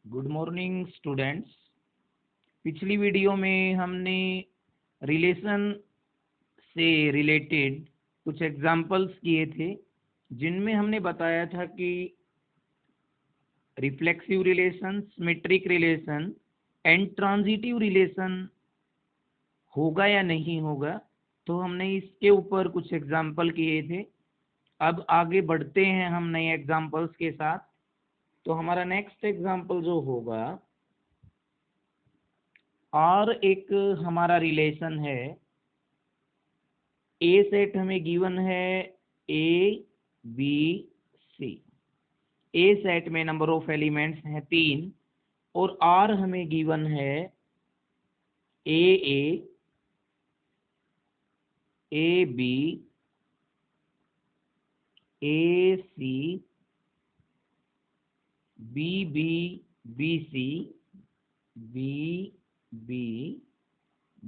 Good morning students. पिछली video में हमने रिलेशन से रिलेटेड कुछ एग्जाम्पल्स किए थे, जिनमें हमने बताया था कि reflexive relation, symmetric relation and transitive relation होगा या नहीं होगा। तो हमने इसके ऊपर कुछ एग्जाम्पल किए थे। अब आगे बढ़ते हैं हम नए एग्जाम्पल्स के साथ। तो हमारा नेक्स्ट एग्जाम्पल जो होगा, और एक हमारा रिलेशन है, ए सेट हमें गिवन है A B C. A set में नंबर ऑफ एलिमेंट्स हैं 3 और आर हमें गिवन है A B A C B B B C B B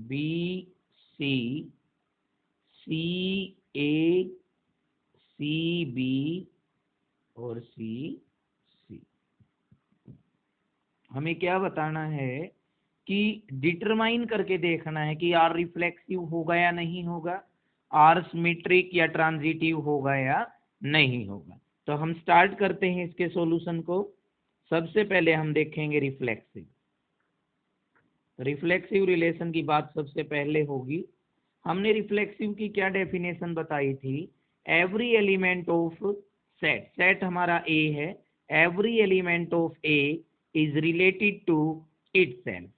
B C C A C B और सी सी। हमें क्या बताना है कि डिटरमाइन करके देखना है कि आर रिफ्लेक्सिव होगा या नहीं होगा, आर सिमेट्रिक या ट्रांजिटिव होगा या नहीं होगा। तो हम स्टार्ट करते हैं इसके सॉल्यूशन को। सबसे पहले हम देखेंगे रिफ्लेक्सिव रिलेशन की बात सबसे पहले होगी। हमने रिफ्लेक्सिव की क्या डेफिनेशन बताई थी? Every element of set, set हमारा ए है, every element of A is related to itself.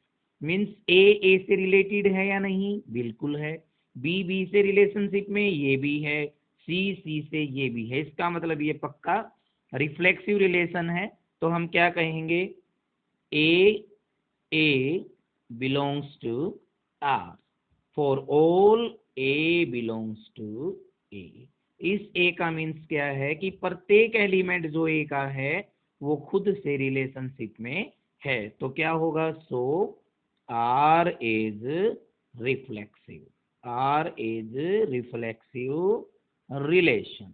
Means A से रिलेटेड है या नहीं? बिल्कुल है। बी से रिलेशनशिप में ये भी है, सी से ये भी है। इसका मतलब ये पक्का रिफ्लेक्सिव रिलेशन है। तो हम क्या कहेंगे? A belongs to R for all A belongs to A. इस ए का मीन्स क्या है कि प्रत्येक एलिमेंट जो ए का है वो खुद से रिलेशनशिप में है। तो क्या होगा? So R is reflexive, R is reflexive relation.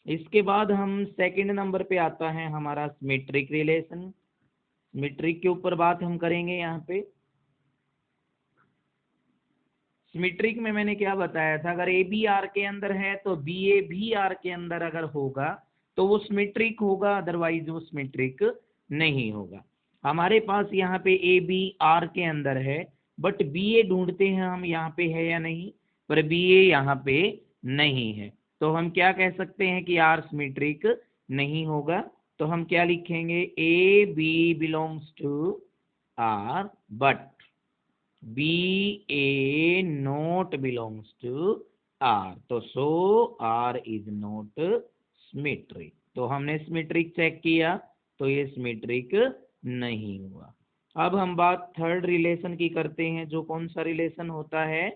इसके बाद हम सेकंड नंबर पे आता है हमारा सिमेट्रिक रिलेशन। सिमेट्रिक के ऊपर बात हम करेंगे। यहाँ पे सिमेट्रिक में मैंने क्या बताया था? अगर ए बी आर के अंदर है तो बी ए भी आर के अंदर अगर होगा तो वो सिमेट्रिक होगा, अदरवाइज वो सिमेट्रिक नहीं होगा। हमारे पास यहाँ पे ए बी आर के अंदर है, बट बी ए ढूंढते हैं हम यहाँ पे है या नहीं, पर बी ए यहाँ पे नहीं है। तो हम क्या कह सकते हैं कि आर सिमेट्रिक नहीं होगा। तो हम क्या लिखेंगे? A B belongs to R but B A not belongs to R. तो so R is not symmetric. तो हमने सिमेट्रिक चेक किया तो ये सिमेट्रिक नहीं हुआ। अब हम बात थर्ड रिलेशन की करते हैं, जो कौन सा रिलेशन होता है?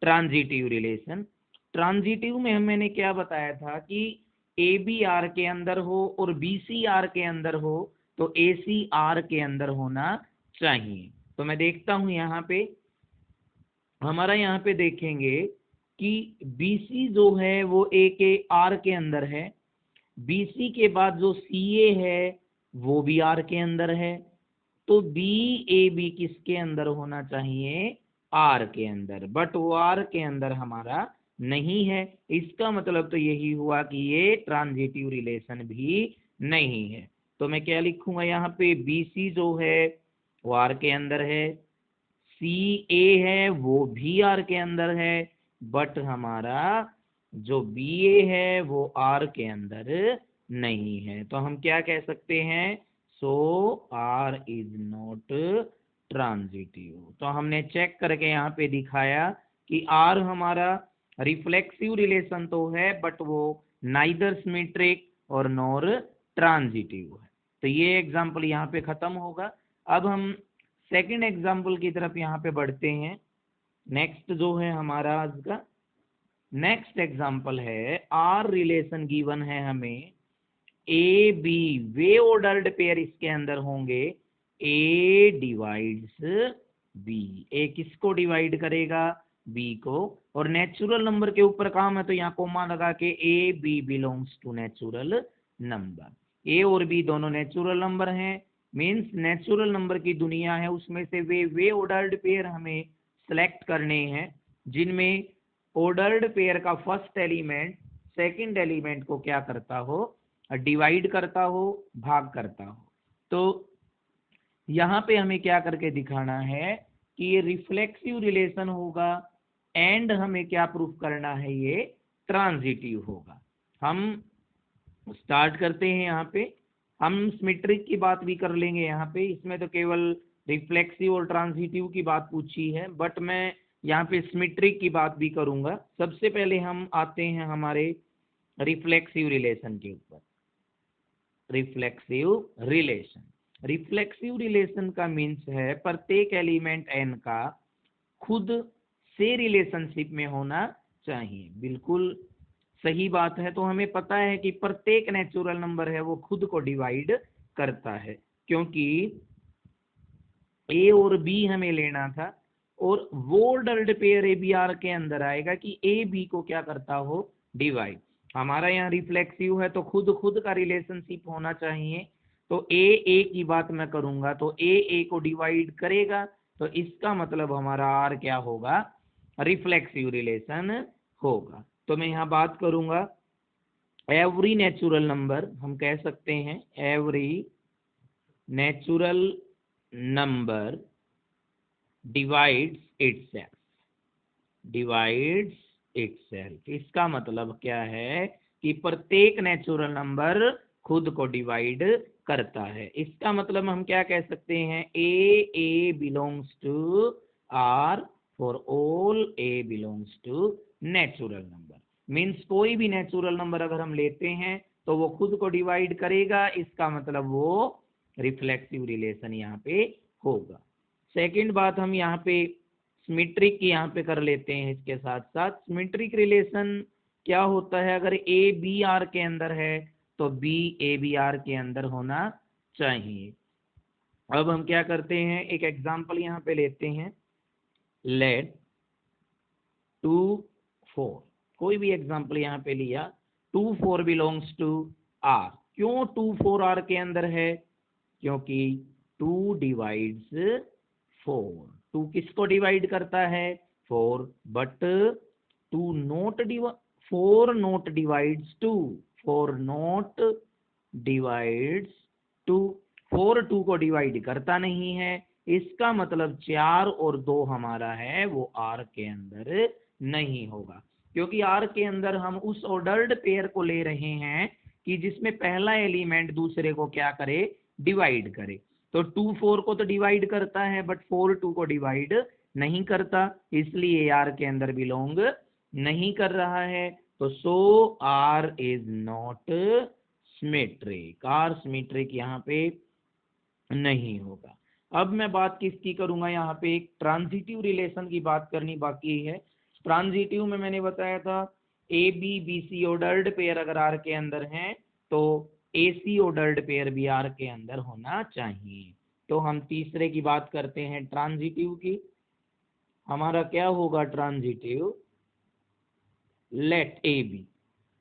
Transitive relation. ट्रांजिटिव में मैंने क्या बताया था कि ए बी आर के अंदर हो और बी सी आर के अंदर हो तो ए सी आर के अंदर होना चाहिए। तो मैं देखता हूं यहाँ पे, हमारा यहाँ पे देखेंगे कि BC जो है वो ए के आर के अंदर है, BC के बाद जो CA है वो भी आर के अंदर है। तो BAB किसके अंदर होना चाहिए? आर के अंदर, बट वो आर के अंदर हमारा नहीं है। इसका मतलब तो यही हुआ कि ये ट्रांजिटिव रिलेशन भी नहीं है। तो मैं क्या लिखूंगा यहाँ पे? BC जो है वो आर के अंदर है, CA है वो भी आर के अंदर है, बट हमारा जो BA है वो आर के अंदर नहीं है। तो हम क्या कह सकते हैं? सो आर इज नॉट ट्रांजिटिव। तो हमने चेक करके यहाँ पे दिखाया कि आर हमारा रिफ्लेक्सिव रिलेशन तो है, बट वो नाइदर सिमेट्रिक और नॉर ट्रांजिटिव है। तो ये एग्जाम्पल यहाँ पे खत्म होगा। अब हम सेकंड एग्जाम्पल की तरफ यहाँ पे बढ़ते हैं। नेक्स्ट जो है हमारा आज का नेक्स्ट एग्जाम्पल है, आर रिलेशन गिवन है हमें ए बी, वे ऑर्डर्ड पेयर इसके अंदर होंगे, ए डिवाइड्स बी। ए किसको डिवाइड करेगा? बी को। और नेचुरल नंबर के ऊपर काम है तो यहाँ कोमा लगा के A B belongs to natural number. A और बी दोनों नेचुरल नंबर हैं, मीन्स नेचुरल नंबर की दुनिया है, उसमें से वे ऑर्डर्ड पेयर हमें सेलेक्ट करने हैं जिनमें ऑर्डर्ड पेयर का फर्स्ट एलिमेंट सेकंड एलिमेंट को क्या करता हो, डिवाइड करता हो, भाग करता हो। तो यहाँ पे हमें क्या करके दिखाना है कि ये रिफ्लेक्सिव रिलेशन होगा एंड हमें क्या प्रूफ करना है, ये ट्रांजिटिव होगा। हम स्टार्ट करते हैं। यहाँ पे हम सिमेट्रिक की बात भी कर लेंगे। यहाँ पे इसमें तो केवल रिफ्लेक्सिव और ट्रांजिटिव की बात पूछी है, बट मैं यहाँ पे सिमेट्रिक की बात भी करूंगा। सबसे पहले हम आते हैं हमारे रिफ्लेक्सिव रिलेशन के ऊपर। रिफ्लेक्सिव रिलेशन का मीन्स है प्रत्येक एलिमेंट एन का खुद से रिलेशनशिप में होना चाहिए। बिल्कुल सही बात है। तो हमें पता है कि प्रत्येक नेचुरल नंबर है वो खुद को डिवाइड करता है, क्योंकि ए और बी हमें लेना था और वो ordered pair A B R के अंदर आएगा कि ए बी को क्या करता हो, डिवाइड। हमारा यहाँ रिफ्लेक्सिव है तो खुद खुद का रिलेशनशिप होना चाहिए। तो ए की बात मैं करूंगा तो ए को डिवाइड करेगा, तो इसका मतलब हमारा आर क्या होगा, रिफ्लेक्सिव रिलेशन होगा। तो मैं यहाँ बात करूंगा एवरी नेचुरल नंबर, हम कह सकते हैं every natural number divides itself. इसका मतलब क्या है कि प्रत्येक नेचुरल नंबर खुद को डिवाइड करता है। इसका मतलब हम क्या कह सकते हैं, A belongs to R for all A belongs to natural number. Means कोई भी नेचुरल नंबर अगर हम लेते हैं तो वो खुद को डिवाइड करेगा, इसका मतलब वो रिफ्लेक्सिव रिलेशन यहाँ पे होगा। सेकंड बात हम यहाँ पे सिमेट्रिक की यहाँ पे कर लेते हैं। इसके साथ साथ सिमेट्रिक रिलेशन क्या होता है, अगर ए बी आर के अंदर है तो बी ए बी आर के अंदर होना चाहिए। अब हम क्या करते हैं, एक एग्जांपल यहाँ पे लेते हैं। लेट 2 4, कोई भी एग्जांपल यहाँ पे लिया, 2 4 बिलोंग्स टू आर। क्यों 2 4 आर के अंदर है, क्योंकि 2 डिवाइड्स 4। 2 किसको डिवाइड करता है, 4, but 2 not 4 not divides 2, 4 not divides 2, 4 2 को डिवाइड करता नहीं है। इसका मतलब 4 और 2 हमारा है वो आर के अंदर नहीं होगा, क्योंकि आर के अंदर हम उस ऑर्डर्ड पेयर को ले रहे हैं कि जिसमें पहला एलिमेंट दूसरे को क्या करे, डिवाइड करे। तो 2 4 को तो डिवाइड करता है बट 4 2 को डिवाइड नहीं करता, इसलिए आर के अंदर बिलोंग नहीं कर रहा है। तो so R is not symmetric, R symmetric यहाँ पे नहीं होगा। अब मैं बात किसकी करूंगा, यहाँ पे एक ट्रांजिटिव रिलेशन की बात करनी बाकी है। ट्रांजिटिव में मैंने बताया था A B B C ordered pair अगर आर के अंदर हैं तो ए सी ऑर्डर्ड पेयर भी आर के अंदर होना चाहिए। तो हम तीसरे की बात करते हैं ट्रांजिटिव की। हमारा क्या होगा transitive, let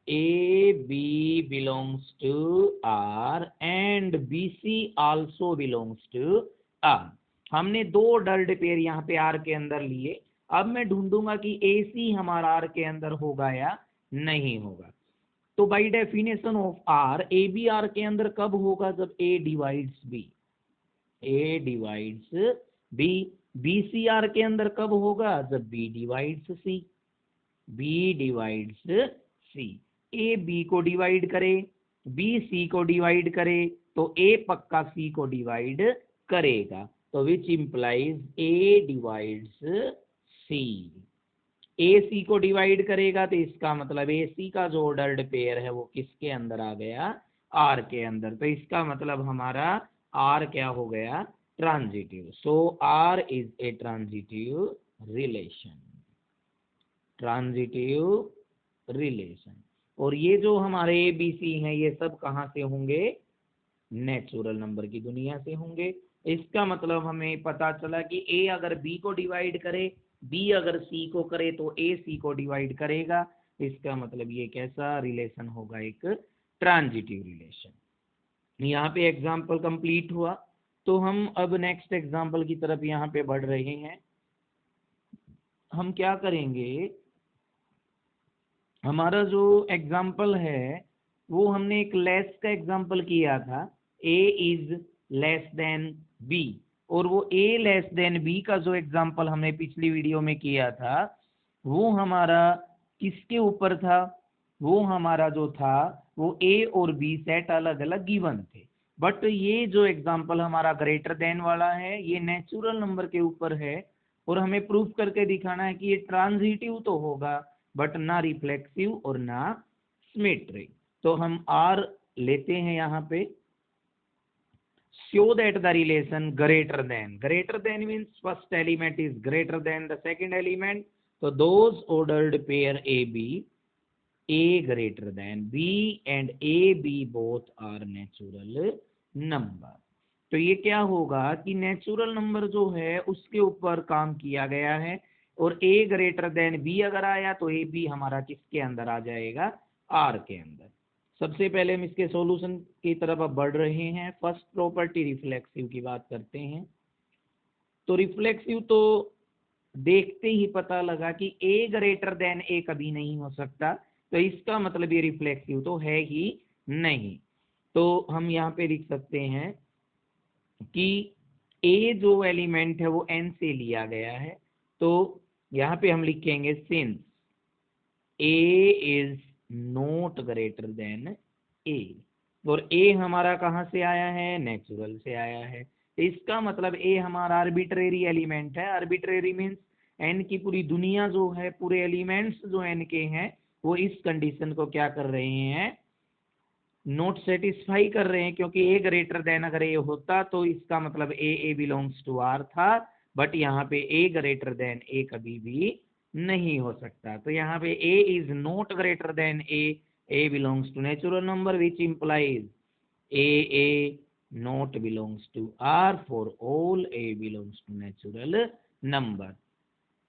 A B belongs to R and B C also belongs to R. हमने दो ऑर्डर्ड पेयर यहाँ पे आर के अंदर लिए। अब मैं ढूंढूंगा कि ए सी हमारा आर के अंदर होगा या नहीं होगा। तो by definition of R, A B R के अंदर कब होगा, जब A divides B, A divides B. B C R के अंदर कब होगा, जब B divides C, B divides C. A B को डिवाइड करे, बी सी को डिवाइड करे, तो ए पक्का सी को डिवाइड करेगा। तो which implies A divides C. A सी को डिवाइड करेगा तो इसका मतलब ए सी का जो ऑर्डर्ड पेयर है वो किसके अंदर आ गया, आर के अंदर। तो इसका मतलब हमारा आर क्या हो गया, transitive. So R is a transitive relation, transitive relation. और ये जो हमारे ए बी सी हैं ये सब कहाँ से होंगे, नेचुरल नंबर की दुनिया से होंगे। इसका मतलब हमें पता चला कि ए अगर बी को डिवाइड करे, बी अगर सी को करे, तो ए सी को डिवाइड करेगा। इसका मतलब ये कैसा रिलेशन होगा, एक ट्रांजिटिव रिलेशन। यहाँ पे एग्जाम्पल कंप्लीट हुआ। तो हम अब नेक्स्ट एग्जाम्पल की तरफ यहाँ पे बढ़ रहे हैं। हम क्या करेंगे, हमारा जो एग्जाम्पल है वो हमने एक लेस का एग्जाम्पल किया था, a is less than b, और वो a लेस देन b का जो एग्जाम्पल हमने पिछली वीडियो में किया था वो हमारा किसके ऊपर था, वो हमारा जो था वो a और b सेट अलग अलग गिवन थे। बट ये जो एग्जाम्पल हमारा ग्रेटर देन वाला है ये नेचुरल नंबर के ऊपर है, और हमें प्रूफ करके दिखाना है कि ये ट्रांजिटिव तो होगा बट ना रिफ्लेक्सिव और ना सिमेट्रिक। तो हम आर लेते हैं यहाँ पे, show that the relation greater than means first element is greater than the second element, so those ordered pair a greater than b and a b both are natural number। तो ये क्या होगा कि natural number जो है उसके ऊपर काम किया गया है, और a ग्रेटर देन b अगर आया तो a b हमारा किसके अंदर आ जाएगा, r के अंदर। सबसे पहले हम इसके सॉल्यूशन की तरफ अब बढ़ रहे हैं। फर्स्ट प्रॉपर्टी रिफ्लेक्सिव की बात करते हैं। तो रिफ्लेक्सिव तो देखते ही पता लगा कि a ग्रेटर देन a कभी नहीं हो सकता, तो इसका मतलब ये रिफ्लेक्सिव तो है ही नहीं। तो हम यहाँ पे लिख सकते हैं कि a जो एलिमेंट है वो n से लिया गया है, तो यहाँ पे हम लिखेंगे since a is not greater than a, और a हमारा कहाँ से आया है, नेचुरल से आया है। इसका मतलब a हमारा आर्बिट्रेरी एलिमेंट है। आर्बिट्रेरी मीन्स n की पूरी दुनिया जो है, पूरे एलिमेंट्स जो n के हैं वो इस कंडीशन को क्या कर रहे हैं, नॉट सेटिस्फाई कर रहे हैं, क्योंकि a ग्रेटर देन अगर a होता तो इसका मतलब a बिलोंग्स टू r था, बट यहाँ पे a ग्रेटर देन a कभी भी नहीं हो सकता। तो यहाँ पे a is not greater than a belongs to natural number which implies a not belongs to r for all a belongs to natural number.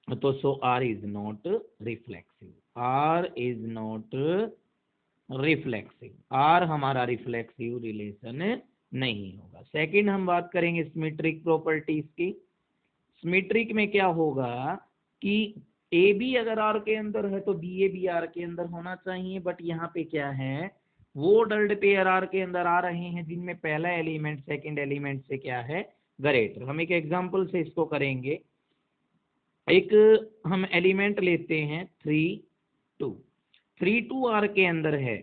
तो so r is not reflexive, r is not reflexive, r हमारा reflexive relation नहीं होगा। Second हम बात करेंगे symmetric properties की। Symmetric में क्या होगा कि ए बी अगर आर के अंदर है तो बी ए भी आर के अंदर होना चाहिए, बट यहाँ पे क्या है, वो ऑर्डर्ड पेयर आर के अंदर आ रहे हैं जिनमें पहला एलिमेंट सेकंड एलिमेंट से क्या है, ग्रेटर। हम एक एग्जांपल से इसको करेंगे। एक हम एलिमेंट लेते हैं 3 2 आर के अंदर है।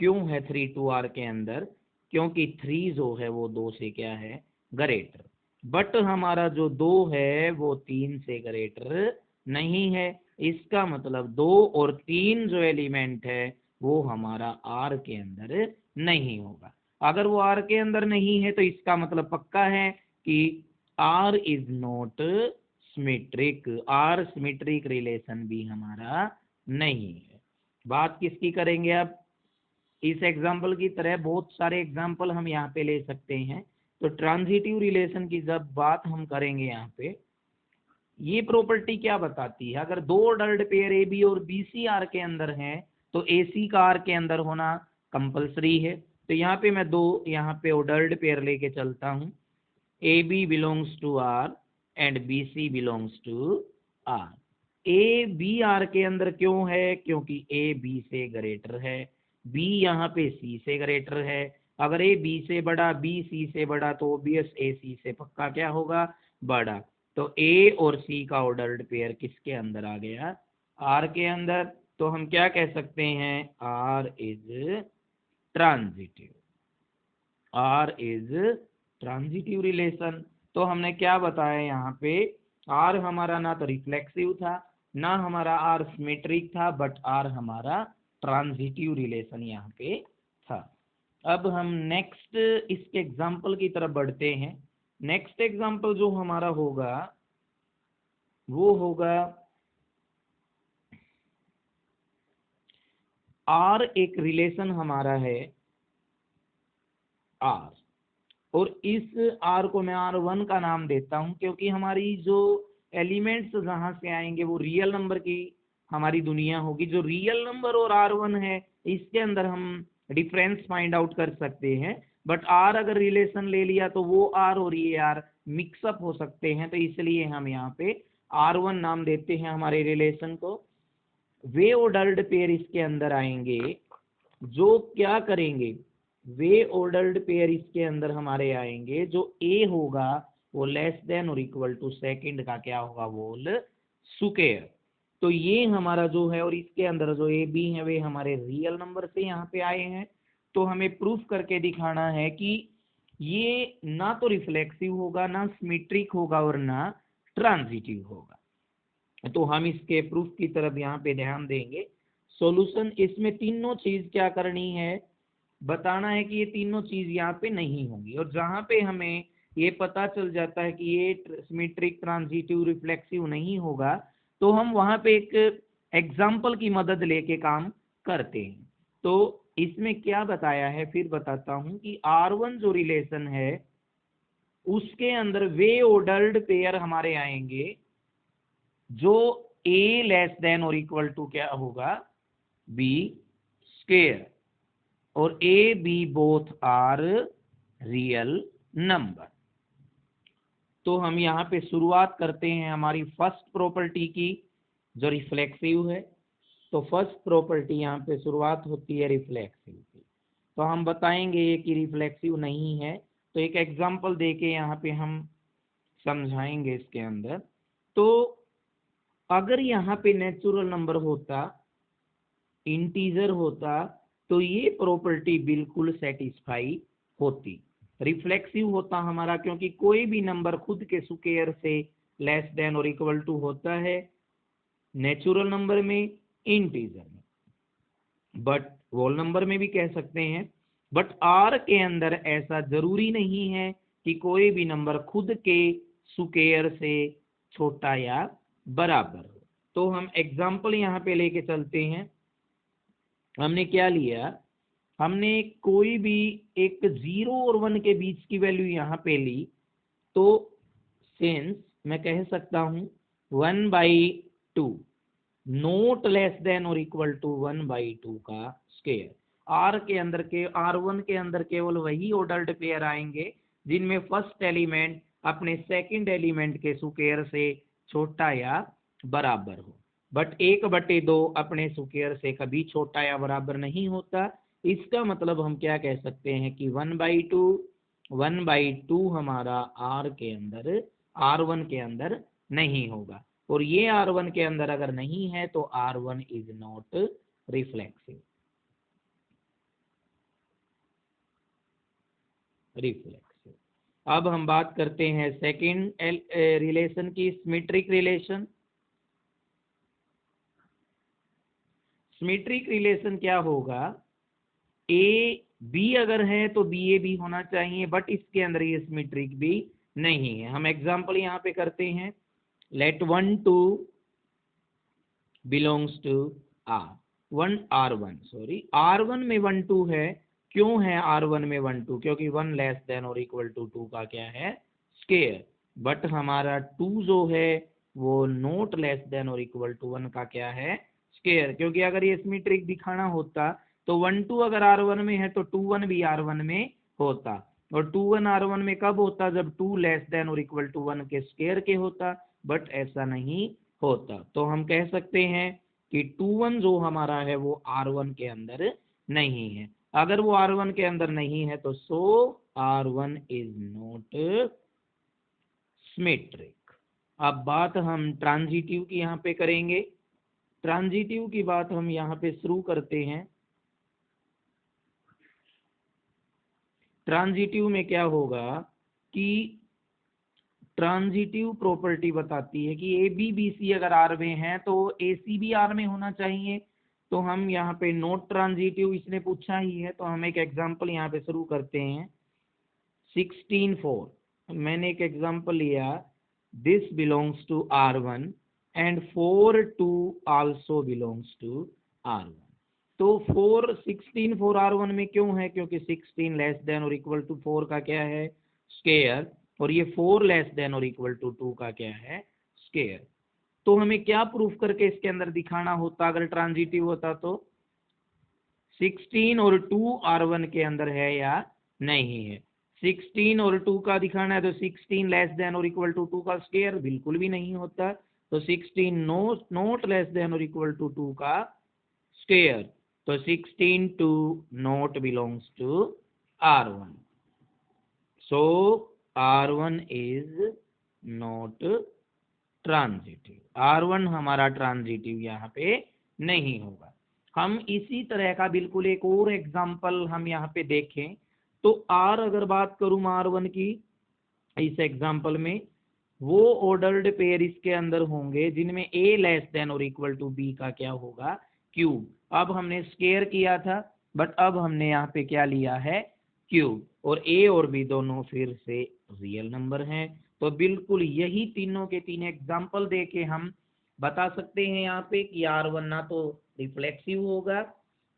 क्यों है 3 2 आर के अंदर, क्योंकि 3 जो है वो 2 से क्या है, ग्रेटर, बट हमारा जो 2 है वो 3 से ग्रेटर नहीं है। इसका मतलब 2 और 3 जो एलिमेंट है वो हमारा आर के अंदर नहीं होगा। अगर वो आर के अंदर नहीं है तो इसका मतलब पक्का है कि R is not symmetric, R symmetric relation भी हमारा नहीं है। बात किसकी करेंगे अब, इस एग्जाम्पल की तरह बहुत सारे एग्जाम्पल हम यहाँ पे ले सकते हैं। तो ट्रांजिटिव रिलेशन की जब बात हम करेंगे यहाँ पे, ये प्रॉपर्टी क्या बताती है, अगर दो ऑर्डर्ड पेयर ए बी और बी सी आर के अंदर हैं तो ए सी का आर के अंदर होना कंपलसरी है। तो यहाँ पे मैं दो यहाँ पे ऑर्डर्ड पेयर लेके चलता हूँ, A B belongs to R and B C belongs to R. A B R के अंदर क्यों है, क्योंकि ए बी से ग्रेटर है, बी यहाँ पे सी से ग्रेटर है। अगर ए बी से बड़ा बी सी से बड़ा तो ऑब्वियस ए सी से पक्का क्या होगा, बड़ा। तो ए और सी का ऑर्डर्ड पेयर किसके अंदर आ गया, आर के अंदर। तो हम क्या कह सकते हैं, R is transitive, R is transitive relation. तो हमने क्या बताया यहाँ पे, आर हमारा ना तो रिफ्लेक्सिव था ना हमारा आर सिमेट्रिक था, बट आर हमारा ट्रांजिटिव रिलेशन यहाँ पे था। अब हम नेक्स्ट इसके एग्जाम्पल की तरफ बढ़ते हैं। नेक्स्ट एग्जाम्पल जो हमारा होगा वो होगा आर एक रिलेशन हमारा है आर, और इस आर को मैं R1 का नाम देता हूं क्योंकि हमारी जो एलिमेंट्स जहां से आएंगे वो रियल नंबर की हमारी दुनिया होगी। जो रियल नंबर और R1 है इसके अंदर हम डिफरेंस फाइंड आउट कर सकते हैं, बट आर अगर रिलेशन ले लिया तो वो आर और ये आर मिक्सअप हो सकते हैं, तो इसलिए हम यहाँ पे R1 नाम देते हैं हमारे रिलेशन को। वे ऑर्डर्ड पेयर इसके अंदर आएंगे जो क्या करेंगे, वे ऑर्डर्ड पेयर इसके अंदर हमारे आएंगे जो ए होगा वो लेस देन और इक्वल टू सेकंड का क्या होगा, होल स्क्वायर। तो ये हमारा जो है, और इसके अंदर जो ए बी है वे हमारे रियल नंबर से यहाँ पे आए हैं। तो हमें प्रूफ करके दिखाना है कि ये ना तो रिफ्लेक्सिव होगा, ना सिमेट्रिक होगा और ना ट्रांजिटिव होगा। तो हम इसके प्रूफ की तरफ यहाँ पे ध्यान देंगे। सॉल्यूशन, इसमें तीनों चीज क्या करनी है, बताना है कि ये तीनों चीज यहाँ पे नहीं होंगी, और जहां पे हमें ये पता चल जाता है कि ये सिमेट्रिक, ट्रांजिटिव, रिफ्लेक्सिव नहीं होगा, तो हम वहां पे एक एग्जाम्पल की मदद लेके काम करते हैं। तो इसमें क्या बताया है फिर बताता हूं कि R1 जो रिलेशन है उसके अंदर वे ऑर्डर्ड पेयर हमारे आएंगे जो A लेस देन और इक्वल टू क्या होगा, B स्क्वायर, और A B both are real number. तो हम यहाँ पे शुरुआत करते हैं हमारी फर्स्ट प्रॉपर्टी की जो रिफ्लेक्सिव है। तो फर्स्ट प्रॉपर्टी यहाँ पे शुरुआत होती है रिफ्लेक्सिव की। तो हम बताएंगे ये कि रिफ्लेक्सिव नहीं है, तो एक एग्जांपल देके यहाँ पे हम समझाएंगे इसके अंदर। तो अगर यहाँ पे नेचुरल नंबर होता, इंटीजर होता, तो ये प्रॉपर्टी बिल्कुल सेटिस्फाई होती। रिफ्लेक्सिव होता हमारा क्योंकि कोई भी नंबर खुद के स्क्वायर से लेस देन और इक्वल टू होता है नेचुरल नंबर में, इंटीजर में, बट होल नंबर में भी कह सकते हैं। बट आर के अंदर ऐसा जरूरी नहीं है कि कोई भी नंबर खुद के स्क्वायर से छोटा या बराबर हो। तो हम एग्जाम्पल यहाँ पे लेके चलते हैं। हमने क्या लिया, हमने कोई भी एक 0 और 1 के बीच की वैल्यू यहाँ पे ली, तो सिंस मैं कह सकता हूँ 1/2 नोट लेस देन और इक्वल टू 1/2 का स्क्वायर। आर के अंदर के R1 के अंदर केवल वही ऑर्डर्ड पेयर आएंगे जिनमें फर्स्ट एलिमेंट अपने सेकंड एलिमेंट के स्क्वायर से छोटा या बराबर हो, बट 1/2 अपने स्क्वायर से कभी छोटा या बराबर नहीं होता। इसका मतलब हम क्या कह सकते हैं कि 1/2 हमारा आर के अंदर, R1 के अंदर नहीं होगा, और ये R1 के अंदर अगर नहीं है तो R1 इज नॉट रिफ्लेक्सिव। अब हम बात करते हैं सेकंड रिलेशन की, सिमेट्रिक रिलेशन। सिमेट्रिक रिलेशन क्या होगा, ए बी अगर है तो बी ए भी होना चाहिए, बट इसके अंदर ये सिमेट्रिक भी नहीं है। हम एग्जांपल यहाँ पे करते हैं। लेट 1 2 बिलोंग्स टू R1 में 1 2 है। क्यों है R1 में 1 2, क्योंकि 1 लेस देन और इक्वल टू 2 का क्या है, स्क्वायर। बट हमारा 2 जो है वो नॉट लेस देन और इक्वल टू 1 का क्या है, स्क्वायर। क्योंकि अगर ये सिमेट्रिक दिखाना होता तो 1 2 अगर R1 में है तो 2 1 भी R1 में होता, और 2 1 R1 में कब होता, जब 2 लेस देन और इक्वल टू 1 के स्क्वायर के होता, बट ऐसा नहीं होता। तो हम कह सकते हैं कि 2 1 जो हमारा है वो R1 के अंदर नहीं है। अगर वो R1 के अंदर नहीं है तो सो R1 इज नॉट सिमेट्रिक। अब बात हम ट्रांजिटिव की यहाँ पे करेंगे। ट्रांजिटिव की बात हम यहाँ पे शुरू करते हैं। ट्रांजिटिव में क्या होगा कि ट्रांजिटिव प्रॉपर्टी बताती है कि ए बी बी सी अगर आर में है तो ए सी भी आर में होना चाहिए। तो हम यहाँ पे नोट ट्रांजिटिव इसने पूछा ही है, तो हम एक एग्जांपल यहाँ पे शुरू करते हैं। 16 4 मैंने एक एग्जांपल लिया, this belongs to R1 and 4 2 also belongs to R1। तो 16 4 R1 में क्यों है, क्योंकि 16 लेस देन और इक्वल टू 4 का क्या है, स्क्वायर, और ये 4 लेस देन और इक्वल टू 2 का क्या है, स्क्वायर। तो हमें क्या प्रूफ करके इसके अंदर दिखाना होता अगर ट्रांजिटिव होता, तो 16 और 2 R1 के अंदर है या नहीं है। 16 और 2 का दिखाना है तो 16 लेस देन और इक्वल टू 2 का स्क्वायर, बिल्कुल भी नहीं होता। तो 16 नॉट लेस देन और इक्वल टू 2 का स्क्वायर, तो 16 two not belongs to R1। So R1 is not transitive, R1 हमारा ट्रांजिटिव यहाँ पे नहीं होगा। हम इसी तरह का बिल्कुल एक और एग्जाम्पल हम यहाँ पे देखें तो R अगर बात करूं R1 की, इस एग्जाम्पल में वो ऑर्डर्ड पेयर इसके अंदर होंगे जिनमें A लेस देन और इक्वल टू B का क्या होगा, क्यूब। अब हमने स्क्वायर किया था, बट अब हमने यहाँ पे क्या लिया है, क्यूब। और A और B दोनों फिर से रियल नंबर हैं। तो बिल्कुल यही तीनों के तीन एग्जाम्पल दे के हम बता सकते हैं यहाँ पे कि R1 ना तो रिफ्लेक्सिव होगा,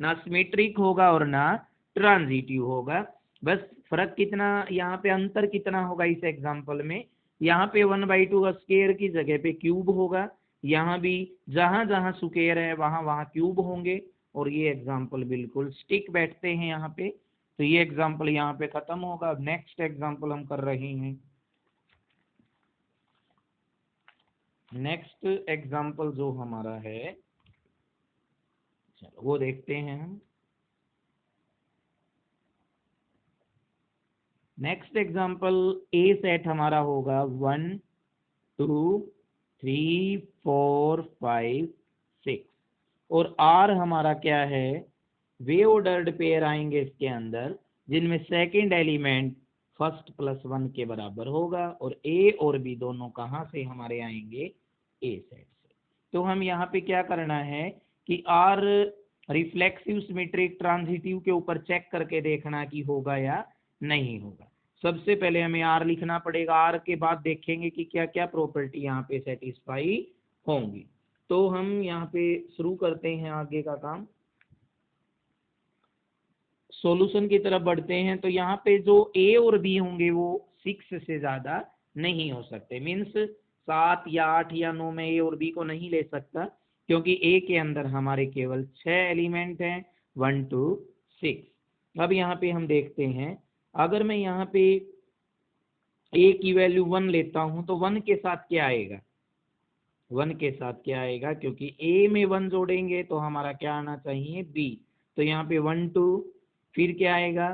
ना सिमेट्रिक होगा और ना ट्रांजिटिव होगा। बस फर्क कितना यहाँ पे, अंतर कितना होगा इस एग्जाम्पल में, यहाँ पे 1/2 का स्क्वायर की जगह पे क्यूब होगा, यहाँ भी जहां जहां स्क्वायर है वहां वहां क्यूब होंगे। और ये एग्जाम्पल बिल्कुल स्टिक बैठते हैं यहाँ पे। तो ये एग्जाम्पल यहाँ पे खत्म होगा। अब नेक्स्ट एग्जाम्पल हम कर रहे हैं। नेक्स्ट एग्जाम्पल जो हमारा है, चलो वो देखते हैं हम। नेक्स्ट एग्जाम्पल ए सेट हमारा होगा 1 2 3 4 5 6 और आर हमारा क्या है, वे ऑर्डर्ड पेयर आएंगे इसके अंदर जिनमें सेकंड एलिमेंट फर्स्ट प्लस 1 के बराबर होगा। और ए और बी दोनों कहाँ से हमारे आएंगे, ए सेट से। तो हम यहाँ पे क्या करना है कि आर रिफ्लेक्सिव सिमेट्रिक ट्रांजिटिव के ऊपर चेक करके देखना कि होगा या नहीं होगा। सबसे पहले हमें आर लिखना पड़ेगा, आर के बाद देखेंगे कि क्या क्या प्रॉपर्टी यहाँ पे सेटिस्फाई होंगी। तो हम यहाँ पे शुरू करते हैं आगे का काम, सॉल्यूशन की तरफ बढ़ते हैं। तो यहाँ पे जो ए और बी होंगे वो 6 से ज्यादा नहीं हो सकते, मीन्स 7 या 8 या 9 में ए और बी को नहीं ले सकता, क्योंकि ए के अंदर हमारे केवल 6 एलिमेंट हैं, 1 2 6। अब यहाँ पे हम देखते हैं, अगर मैं यहाँ पे ए की वैल्यू 1 लेता हूँ तो 1 के साथ क्या आएगा, 1 के साथ क्या आएगा, क्योंकि ए में 1 जोड़ेंगे तो हमारा क्या आना चाहिए, बी। तो यहाँ पे 1 2, फिर क्या आएगा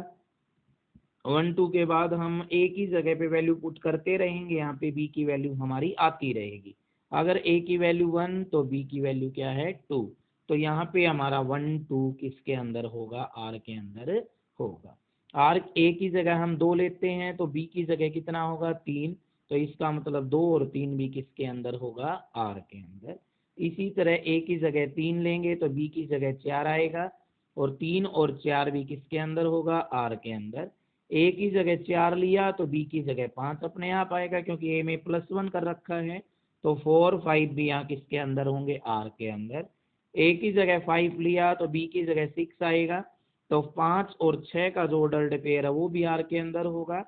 1 2 के बाद हम ए की जगह पे वैल्यू पुट करते रहेंगे, यहाँ पे बी की वैल्यू हमारी आती रहेगी। अगर ए की वैल्यू 1 तो बी की वैल्यू क्या है 2। तो यहाँ पे हमारा 1 2 किसके अंदर होगा, आर के अंदर होगा। आर ए की जगह हम 2 लेते हैं तो बी की जगह कितना होगा 3। तो इसका मतलब 2 और 3 भी किसके अंदर होगा, आर के अंदर। इसी तरह ए की जगह 3 लेंगे तो बी की जगह 4 आएगा, और 3 और 4 भी किसके अंदर होगा, आर के अंदर। ए की जगह 4 लिया तो बी की जगह 5 अपने आप आएगा, क्योंकि ए में +1 कर रखा है। तो 4 5 भी यहाँ किसके अंदर होंगे, आर के अंदर। ए की जगह 5 लिया तो बी की जगह 6 आएगा। तो 5 और 6 का जो ऑर्डर्ड पेयर है वो भी आर के अंदर होगा।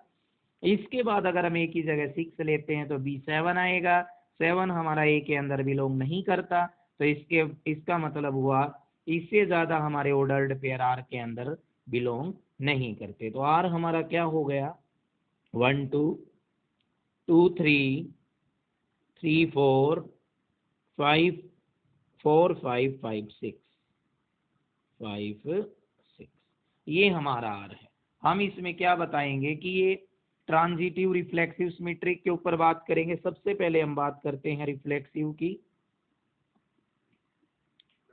इसके बाद अगर हम ए की जगह 6 लेते हैं तो बी 7 आएगा। 7 हमारा ए के अंदर बिलोंग नहीं करता, तो इसका मतलब हुआ इससे ज्यादा हमारे ऑर्डर्ड पेयर आर के अंदर बिलोंग नहीं करते। तो आर हमारा क्या हो गया, 1 2 2 3 3 4 5 4 5 5 6 5 6, ये हमारा आर है। हम इसमें क्या बताएंगे कि ये ट्रांजिटिव रिफ्लेक्सिव सिमेट्रिक के ऊपर बात करेंगे। सबसे पहले हम बात करते हैं रिफ्लेक्सिव की।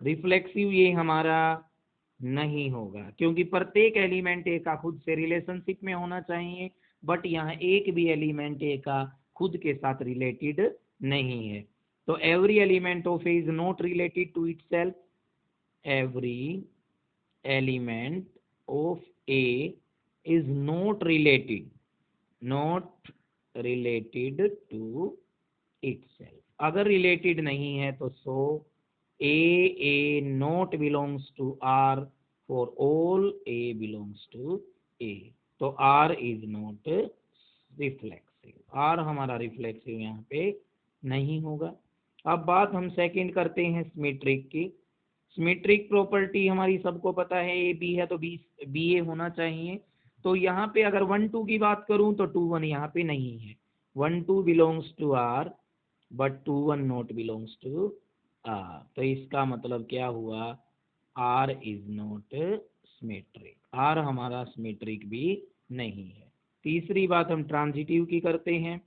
रिफ्लेक्सिव ये हमारा नहीं होगा, क्योंकि प्रत्येक एलिमेंट ए का खुद से रिलेशनशिप में होना चाहिए, बट यहाँ एक भी एलिमेंट ए का खुद के साथ रिलेटेड नहीं है। तो every element of A is not related to itself, every element of A is not related to itself. अगर रिलेटेड नहीं है तो so A not belongs to R for all A belongs to A. तो R is not reflexive, R हमारा reflexive यहाँ पे नहीं होगा। अब बात हम सेकंड करते हैं सिमेट्रिक की। सिमेट्रिक प्रॉपर्टी हमारी सबको पता है, ए बी है तो बी ए होना चाहिए। तो यहाँ पे अगर 1 2 की बात करूं तो 2 1 यहाँ पे नहीं है। 1 2 belongs to R but 2 1 not belongs to R. तो इसका मतलब क्या हुआ, R is not symmetric, R हमारा सिमेट्रिक भी नहीं है। तीसरी बात हम ट्रांजिटिव की करते हैं।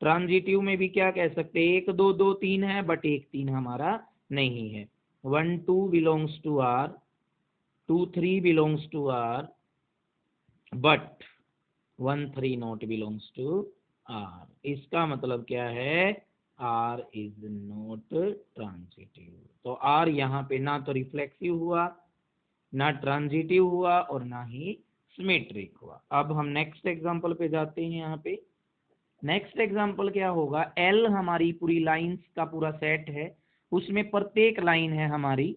ट्रांजिटिव में भी क्या कह सकते हैं, 1 2 2 3 है बट 1 3 हमारा नहीं है। 1 2 belongs to R, 2 3 belongs to R but 1 3 not belongs to R. इसका मतलब क्या है, आर इज नॉट ट्रांजिटिव। तो आर यहाँ पे ना तो रिफ्लेक्सिव हुआ, ना ट्रांजिटिव हुआ और ना ही सिमेट्रिक हुआ। अब हम नेक्स्ट एग्जांपल पे जाते हैं। यहाँ पे नेक्स्ट एग्जांपल क्या होगा, एल हमारी पूरी लाइंस का पूरा सेट है, उसमें प्रत्येक लाइन है हमारी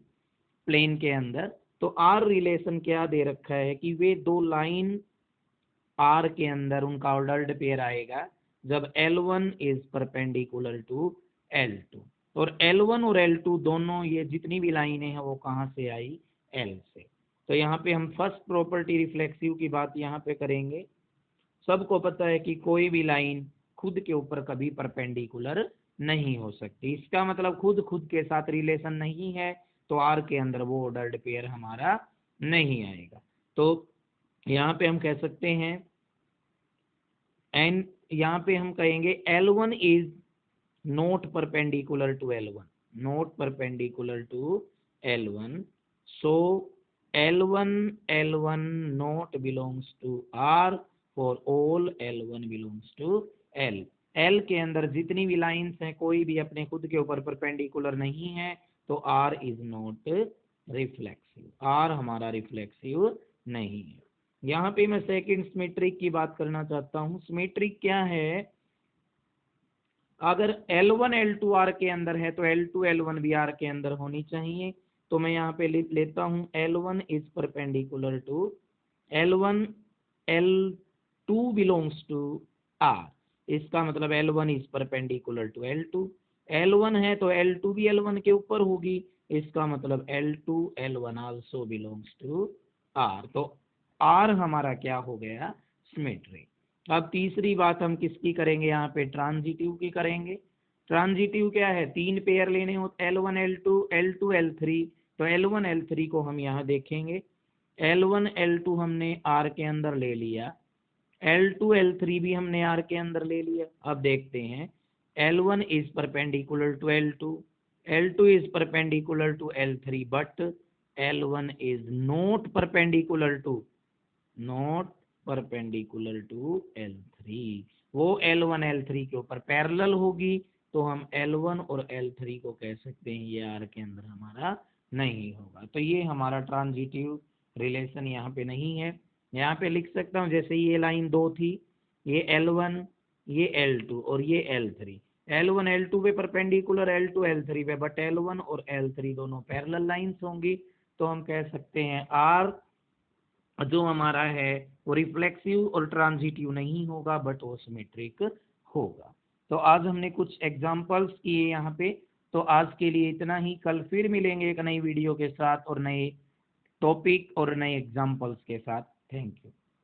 प्लेन के अंदर। तो आर रिलेशन क्या दे रखा है कि वे दो लाइन आर के अंदर उनका ऑर्डर्ड पेयर आएगा जब L1 is perpendicular to L2। और L1 और L2 दोनों ये जितनी भी लाइनें हैं वो कहाँ से आई, L से। तो यहाँ पे हम फर्स्ट प्रॉपर्टी रिफ्लेक्सिव की बात यहाँ पे करेंगे। सबको पता है कि कोई भी लाइन खुद के ऊपर कभी परपेंडिकुलर नहीं हो सकती, इसका मतलब खुद खुद के साथ रिलेशन नहीं है, तो आर के अंदर वो ऑर्डर्ड पेयर हमारा नहीं आएगा। तो यहाँ पे हम कह सकते हैं एंड यहाँ पे हम कहेंगे L1 is not perpendicular to L1, not perpendicular to L1, so L1 not belongs to R for all L1 belongs to L। L के अंदर जितनी भी लाइंस हैं कोई भी अपने खुद के ऊपर परपेंडिकुलर नहीं है, तो R is not reflexive, R हमारा रिफ्लेक्सिव नहीं है। यहाँ पे मैं सेकंड सिमेट्रिक की बात करना चाहता हूँ। सिमेट्रिक क्या है, अगर L1 L2 R के अंदर है तो L2 L1 भी R के अंदर होनी चाहिए। तो मैं यहाँ पे लेता हूँ L1 is perpendicular to L1, L2 belongs to R। इसका मतलब L1 is perpendicular to L2, L1 है तो L2 भी L1 के ऊपर होगी, इसका मतलब L2 L1 also belongs to R। तो R हमारा क्या हो गया, सिमेट्रिक। अब तीसरी बात हम किसकी करेंगे, यहाँ पे ट्रांजिटिव की करेंगे। ट्रांजिटिव क्या है, 3 पेयर लेने होते, L1 L2 L2 L3। तो L1 L3 को हम यहाँ देखेंगे, L1 L2 हमने R के अंदर ले लिया, L2 L3 भी हमने R के अंदर ले लिया। अब देखते हैं, L1 is perpendicular to L2, L2 is perpendicular to L3 but L1 is not perpendicular to L3। वो L1 L3 के ऊपर पैरेलल होगी, तो हम L1 और L3 को कह सकते हैं ये R के अंदर हमारा नहीं होगा। तो ये हमारा ट्रांजिटिव रिलेशन यहाँ पे नहीं है। यहाँ पे लिख सकता हूँ, जैसे ये लाइन 2 थी, ये L1 ये L2 और ये L3, L1 L2 पे परपेंडिकुलर, L2 L3 पे, बट L1 और L3 दोनों पैरेलल लाइंस होंगी। तो हम कह सकते हैं R जो हमारा है वो रिफ्लेक्सिव और ट्रांजिटिव नहीं होगा बट वो सिमेट्रिक होगा। तो आज हमने कुछ एग्जांपल्स किए यहाँ पे। तो आज के लिए इतना ही, कल फिर मिलेंगे एक नई वीडियो के साथ और नए टॉपिक और नए एग्जांपल्स के साथ। Thank you.